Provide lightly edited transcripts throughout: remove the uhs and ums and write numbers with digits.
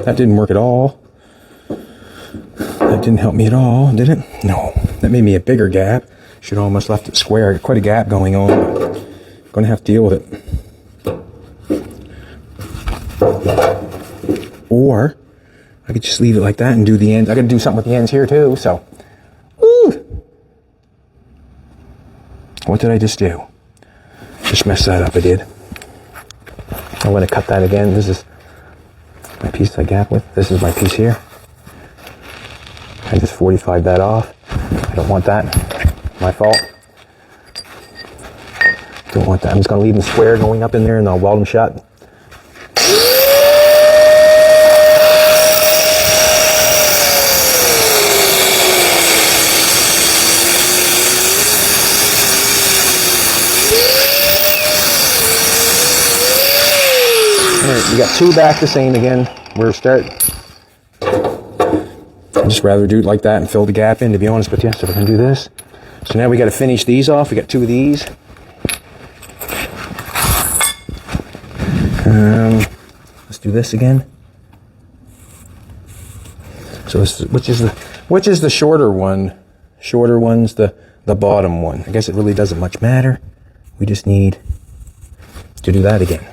That didn't work at all. That didn't help me at all, did it? No. That made me a bigger gap. Should have almost left it square. I got quite a gap going on. Gonna have to deal with it. Or I could just leave it like that and do the ends. I gotta do something with the ends here too, so. Woo! What did I just do? Just messed that up, I did. I'm gonna cut that again. This is my piece I gap with. This is my piece here. I just 45'd that off. I don't want that. My fault. Don't want that. I'm just gonna leave them square going up in there and I'll weld them shut. We got two back the same again. We're starting. I'd just rather do it like that and fill the gap in, to be honest with you. So we're going to do this. So now we got to finish these off. We got two of these. Let's do this again. So this, which is the shorter one? Shorter one's the bottom one. I guess it really doesn't much matter. We just need to do that again.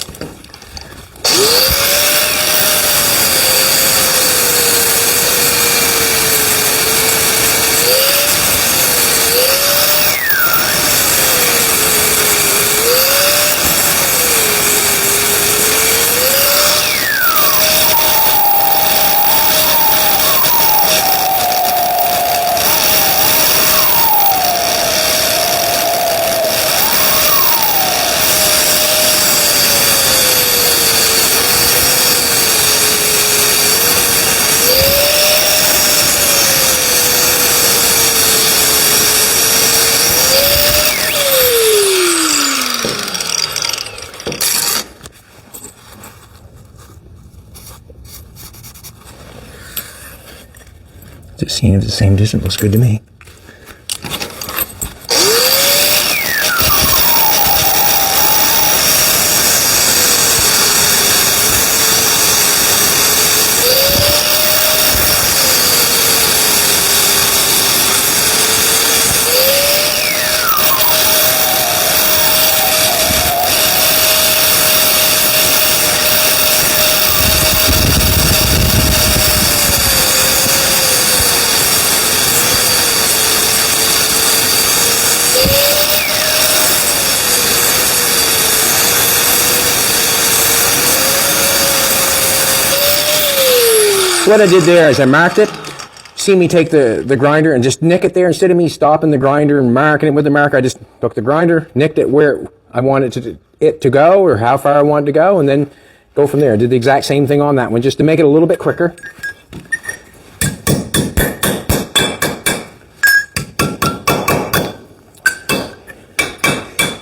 Just seeing if the same distance looks good to me. So what I did there is I marked it. See me take the grinder and just nick it there. Instead of me stopping the grinder and marking it with the marker, I just took the grinder, nicked it where I wanted it to go, or how far I wanted to go, and then go from there. I did the exact same thing on that one, just to make it a little bit quicker.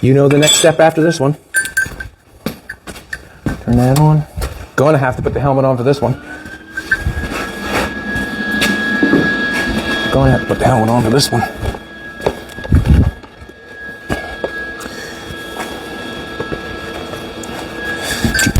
You know the next step after this one. Turn that on. Gonna have to put the helmet on for this one. Gonna have to put the helmet on for this one.